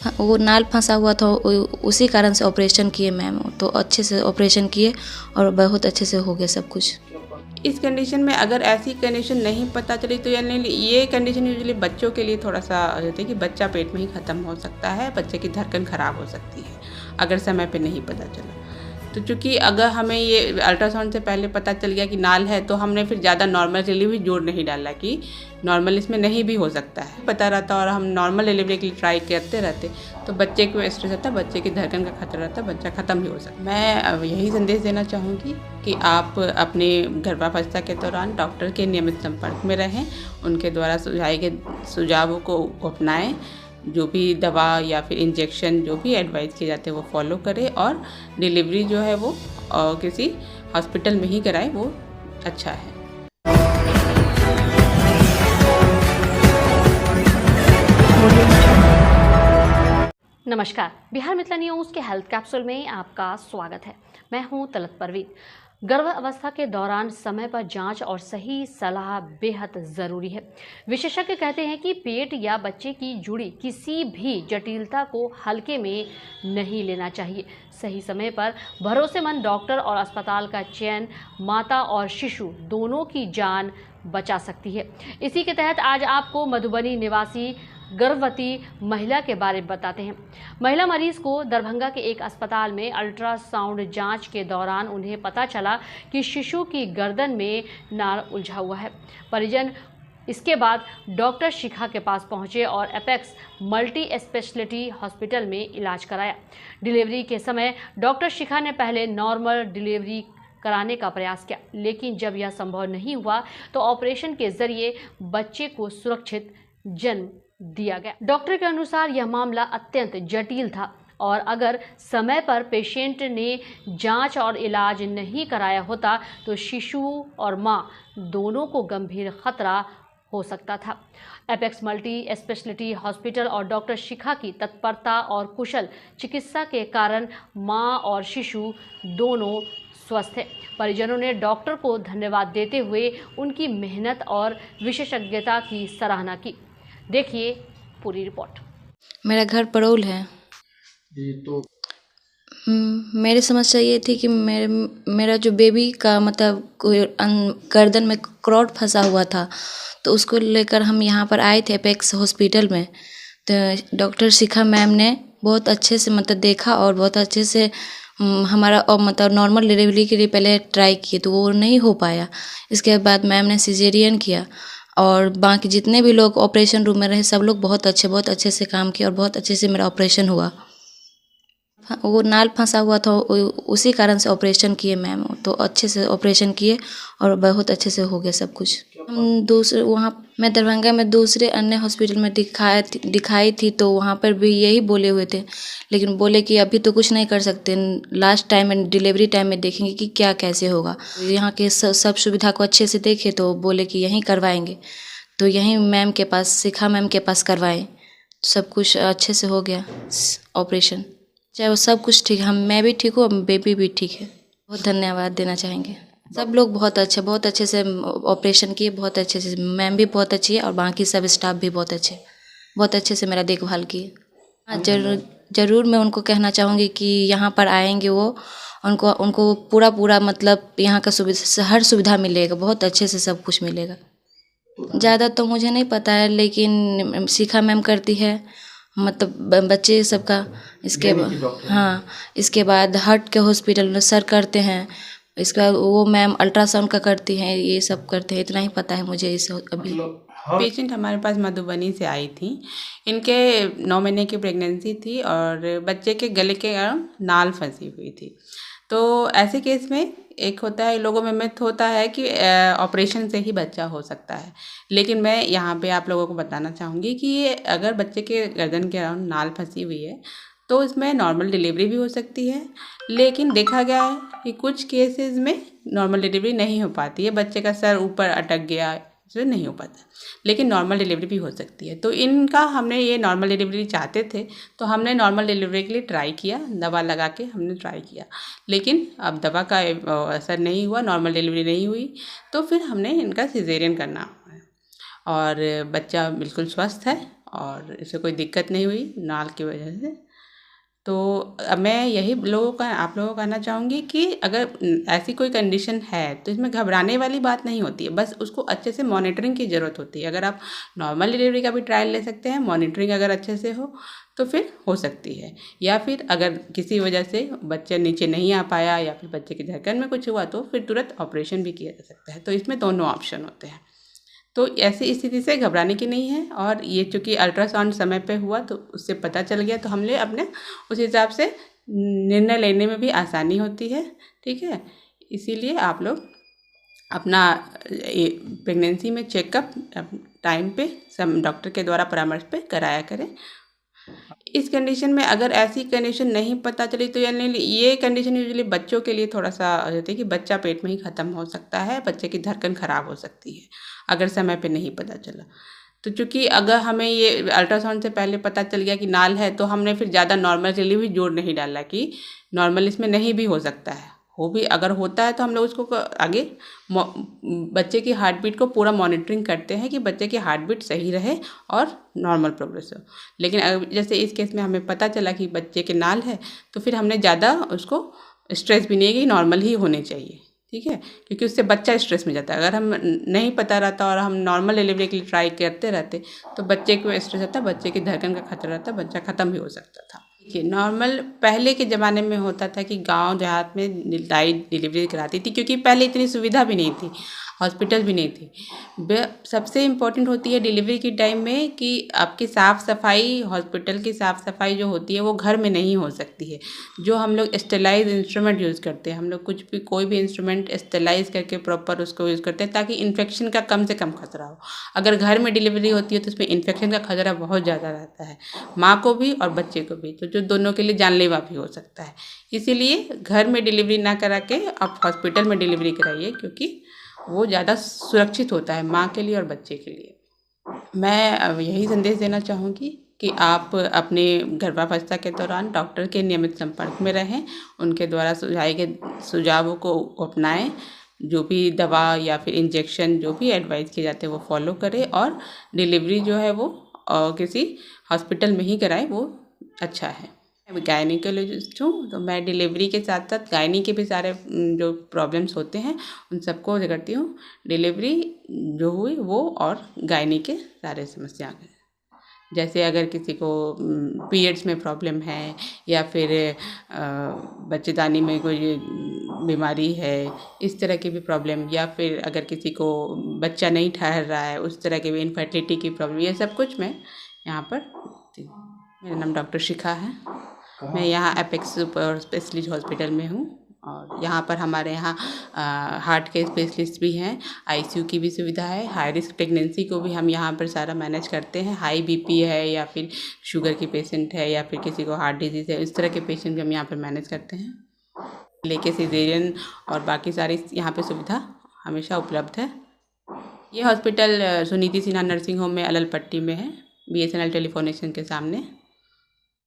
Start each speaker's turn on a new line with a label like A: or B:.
A: हाँ, वो नाल फंसा हुआ था, उसी कारण से ऑपरेशन किए मैम। तो अच्छे से ऑपरेशन किए और बहुत अच्छे से हो गया सब कुछ।
B: इस कंडीशन में अगर ऐसी कंडीशन नहीं पता चली तो यानी ये कंडीशन यूजुअली बच्चों के लिए थोड़ा सा होता है कि बच्चा पेट में ही ख़त्म हो सकता है, बच्चे की धड़कन ख़राब हो सकती है अगर समय पे नहीं पता चला। तो चूँकि अगर हमें ये अल्ट्रासाउंड से पहले पता चल गया कि नाल है तो हमने फिर ज़्यादा नॉर्मल डिलीवरी जोर नहीं डाला कि नॉर्मल इसमें नहीं भी हो सकता है, पता रहता और हम नॉर्मल डिलीवरी के लिए ट्राई करते रहते तो बच्चे को स्ट्रेस रहता, बच्चे की धड़कन का खतरा रहता, बच्चा ख़त्म भी हो सकता। मैं यही संदेश देना चाहूँगी कि आप अपने गर्भावस्था के दौरान डॉक्टर के नियमित संपर्क में रहें, उनके द्वारा सुझाए गए सुझावों को अपनाएं, जो भी दवा या फिर इंजेक्शन जो भी एडवाइस किए जाते हैं वो फॉलो करें और डिलीवरी जो है वो किसी हॉस्पिटल में ही कराएं, वो अच्छा है।
C: नमस्कार, बिहार मिथिला न्यूज़ के हेल्थ कैप्सूल में आपका स्वागत है। मैं हूं तलत परवीन। गर्भ अवस्था के दौरान समय पर जांच और सही सलाह बेहद ज़रूरी है। विशेषज्ञ कहते हैं कि पेट या बच्चे की जुड़ी किसी भी जटिलता को हल्के में नहीं लेना चाहिए। सही समय पर भरोसेमंद डॉक्टर और अस्पताल का चयन माता और शिशु दोनों की जान बचा सकती है। इसी के तहत आज आपको मधुबनी निवासी गर्भवती महिला के बारे में बताते हैं। महिला मरीज को दरभंगा के एक अस्पताल में अल्ट्रासाउंड जांच के दौरान उन्हें पता चला कि शिशु की गर्दन में नार उलझा हुआ है। परिजन इसके बाद डॉक्टर शिखा के पास पहुंचे और एपेक्स मल्टी स्पेशलिटी हॉस्पिटल में इलाज कराया। डिलीवरी के समय डॉक्टर शिखा ने पहले नॉर्मल डिलीवरी कराने का प्रयास किया, लेकिन जब यह संभव नहीं हुआ तो ऑपरेशन के जरिए बच्चे को सुरक्षित जन्म दिया गया। डॉक्टर के अनुसार यह मामला अत्यंत जटिल था और अगर समय पर पेशेंट ने जांच और इलाज नहीं कराया होता तो शिशु और मां दोनों को गंभीर खतरा हो सकता था। एपेक्स मल्टी स्पेशलिटी हॉस्पिटल और डॉक्टर शिखा की तत्परता और कुशल चिकित्सा के कारण मां और शिशु दोनों स्वस्थ है। परिजनों ने डॉक्टर को धन्यवाद देते हुए उनकी मेहनत और विशेषज्ञता की सराहना की। देखिए पूरी रिपोर्ट।
A: मेरा घर परौल है
D: जी। तो
A: मेरी समस्या ये थी कि मेरा जो बेबी का मतलब गर्दन में क्रॉड फंसा हुआ था, तो उसको लेकर हम यहाँ पर आए थे एपेक्स हॉस्पिटल में। तो डॉक्टर शिखा मैम ने बहुत अच्छे से मतलब देखा और बहुत अच्छे से हमारा मतलब नॉर्मल डिलीवरी के लिए पहले ट्राई किए तो वो नहीं हो पाया। इसके बाद मैम ने सिजेरियन किया और बाकी जितने भी लोग ऑपरेशन रूम में रहे सब लोग बहुत अच्छे से काम किए और बहुत अच्छे से मेरा ऑपरेशन हुआ। वो नाल फंसा हुआ था, उसी कारण से ऑपरेशन किए मैम। तो अच्छे से ऑपरेशन किए और बहुत अच्छे से हो गया सब कुछ। हम दूसरे वहाँ मैं दरभंगा में दूसरे अन्य हॉस्पिटल में दिखाई थी तो वहाँ पर भी यही बोले हुए थे, लेकिन बोले कि अभी तो कुछ नहीं कर सकते, लास्ट टाइम में डिलीवरी टाइम में देखेंगे कि क्या कैसे होगा। यहाँ के सब सुविधा को अच्छे से देखे तो बोले कि यहीं करवाएंगे, तो यहीं मैम के पास शिखा मैम के पास करवाएं। सब कुछ अच्छे से हो गया ऑपरेशन, चाहे वो सब कुछ ठीक है, मैं भी ठीक हूँ, बेबी भी ठीक है। बहुत धन्यवाद देना चाहेंगे। सब लोग बहुत अच्छे से ऑपरेशन किए, बहुत अच्छे से मैम भी बहुत अच्छी है और बाकी सब स्टाफ भी बहुत अच्छे से मेरा देखभाल किए। हाँ ज़रूर मैं उनको कहना चाहूँगी कि यहाँ पर आएंगे वो उनको पूरा मतलब यहाँ का हर सुविधा मिलेगा, बहुत अच्छे से सब कुछ मिलेगा। ज़्यादा तो मुझे नहीं पता है, लेकिन शिखा मैम करती है मतलब बच्चे सबका। इसके बाद हार्ट के हॉस्पिटल में सर करते हैं, इसका वो मैम अल्ट्रासाउंड का करती हैं, ये सब करते हैं। इतना ही पता है मुझे इस अभी।
B: पेशेंट हमारे पास मधुबनी से आई थी। इनके 9 महीने की प्रेगनेंसी थी और बच्चे के गले के नाल फंसी हुई थी। तो ऐसे केस में एक होता है, लोगों में मिथ होता है कि ऑपरेशन से ही बच्चा हो सकता है, लेकिन मैं यहाँ पे आप लोगों को बताना चाहूँगी कि अगर बच्चे के गर्दन के अराउंड नाल फंसी हुई है तो इसमें नॉर्मल डिलीवरी भी हो सकती है, लेकिन देखा गया है कि कुछ केसेस में नॉर्मल डिलीवरी नहीं हो पाती है, बच्चे का सर ऊपर अटक गया, इसलिए नहीं हो पाता, लेकिन नॉर्मल डिलीवरी भी हो सकती है। तो इनका हमने ये नॉर्मल डिलीवरी चाहते थे तो हमने नॉर्मल डिलीवरी के लिए ट्राई किया, दवा लगा के हमने ट्राई किया, लेकिन अब दवा का असर नहीं हुआ, नॉर्मल डिलीवरी नहीं हुई, तो फिर हमने इनका सिजेरियन करना और बच्चा बिल्कुल स्वस्थ है और इसे कोई दिक्कत नहीं हुई नाल की वजह से। तो अब मैं आप लोगों को कहना चाहूँगी कि अगर ऐसी कोई कंडीशन है तो इसमें घबराने वाली बात नहीं होती है, बस उसको अच्छे से मॉनिटरिंग की ज़रूरत होती है। अगर आप नॉर्मल डिलीवरी का भी ट्रायल ले सकते हैं, मॉनिटरिंग अगर अच्छे से हो तो फिर हो सकती है। या फिर अगर किसी वजह से बच्चा नीचे नहीं आ पाया या फिर बच्चे की धड़कन में कुछ हुआ तो फिर तुरंत ऑपरेशन भी किया जा सकता है। तो इसमें दोनों ऑप्शन होते हैं। तो ऐसी स्थिति से घबराने की नहीं है। और ये चूँकि अल्ट्रासाउंड समय पे हुआ तो उससे पता चल गया, तो हमने अपने उस हिसाब से निर्णय लेने में भी आसानी होती है। ठीक है, इसीलिए आप लोग अपना प्रेगनेंसी में चेकअप टाइम पे डॉक्टर के द्वारा परामर्श पे कराया करें। इस कंडीशन में अगर ऐसी कंडीशन नहीं पता चली तो यानी ये कंडीशन यूजुअली बच्चों के लिए थोड़ा सा होती है कि बच्चा पेट में ही ख़त्म हो सकता है, बच्चे की धड़कन ख़राब हो सकती है अगर समय पे नहीं पता चला। तो चूँकि अगर हमें ये अल्ट्रासाउंड से पहले पता चल गया कि नाल है तो हमने फिर ज़्यादा नॉर्मल के लिए भी जोर नहीं डाला कि नॉर्मल इसमें नहीं भी हो सकता है। हो भी अगर होता है तो हम लोग उसको आगे बच्चे की हार्ट बीट को पूरा मॉनिटरिंग करते हैं कि बच्चे की हार्ट बीट सही रहे और नॉर्मल प्रोग्रेस हो। लेकिन जैसे इस केस में हमें पता चला कि बच्चे के नाल है तो फिर हमने ज़्यादा उसको स्ट्रेस भी नहीं कि नॉर्मल ही होने चाहिए। ठीक है, क्योंकि उससे बच्चा स्ट्रेस में जाता है। अगर हम नहीं पता रहता और हम नॉर्मल डिलीवरी के लिए ट्राई करते रहते तो बच्चे को स्ट्रेस रहता, बच्चे की धड़कन का खतरा रहता, बच्चा ख़त्म भी हो सकता था। देखिए, नॉर्मल पहले के ज़माने में होता था कि गांव देहात में डाइट डिलीवरी कराती थी, क्योंकि पहले इतनी सुविधा भी नहीं थी, हॉस्पिटल भी नहीं थी। सबसे इम्पोर्टेंट होती है डिलीवरी के टाइम में कि आपकी साफ़ सफाई, हॉस्पिटल की साफ़ सफाई जो होती है वो घर में नहीं हो सकती है। जो हम लोग स्टेलाइज इंस्ट्रूमेंट यूज़ करते हैं, हम लोग कोई भी इंस्ट्रूमेंट स्टेलाइज करके प्रॉपर उसको यूज़ करते हैं ताकि इन्फेक्शन का कम से कम खतरा हो। अगर घर में डिलीवरी होती है तो उसमें इन्फेक्शन का खतरा बहुत ज़्यादा रहता है, माँ को भी और बच्चे को भी, तो जो दोनों के लिए जानलेवा भी हो सकता है। इसीलिए घर में डिलीवरी ना करा के आप हॉस्पिटल में डिलीवरी कराइए, क्योंकि वो ज़्यादा सुरक्षित होता है माँ के लिए और बच्चे के लिए। मैं यही संदेश देना चाहूँगी कि आप अपने गर्भावस्था के दौरान डॉक्टर के नियमित संपर्क में रहें, उनके द्वारा सुझाए गए सुझावों को अपनाएं, जो भी दवा या फिर इंजेक्शन जो भी एडवाइस किए जाते हैं वो फॉलो करें, और डिलीवरी जो है वो किसी हॉस्पिटल में ही कराएं, वो अच्छा है। मैं गायनिकोलॉजिस्ट हूँ, तो मैं डिलीवरी के साथ साथ गायनी के भी सारे जो प्रॉब्लम्स होते हैं उन सबको करती हूँ। डिलीवरी जो हुई वो और गायनी के सारे समस्या, जैसे अगर किसी को पीरियड्स में प्रॉब्लम है या फिर बच्चेदानी में कोई बीमारी है, इस तरह की भी प्रॉब्लम, या फिर अगर किसी को बच्चा नहीं ठहर रहा है, उस तरह के भी इनफर्टिलिटी की प्रॉब्लम, ये सब कुछ मैं यहाँ पर। मेरा नाम डॉक्टर शिखा है, मैं यहाँ एपेक्स सुपर स्पेशलिस्ट हॉस्पिटल में हूँ, और यहाँ पर हमारे यहाँ हार्ट के स्पेशलिस्ट भी हैं, आईसीयू की भी सुविधा है। हाई रिस्क प्रेगनेंसी को भी हम यहाँ पर सारा मैनेज करते हैं। हाई बीपी है या फिर शुगर की पेशेंट है या फिर किसी को हार्ट डिजीज़ है, इस तरह के पेशेंट भी हम यहाँ पर मैनेज करते हैं। लेके सिजेरियन और बाकी सारी यहाँ पे सुविधा हमेशा उपलब्ध है। ये hospital Suniti Sinha nursing home में अलल पट्टी में है, BSNL टेलीफोनेशन के सामने।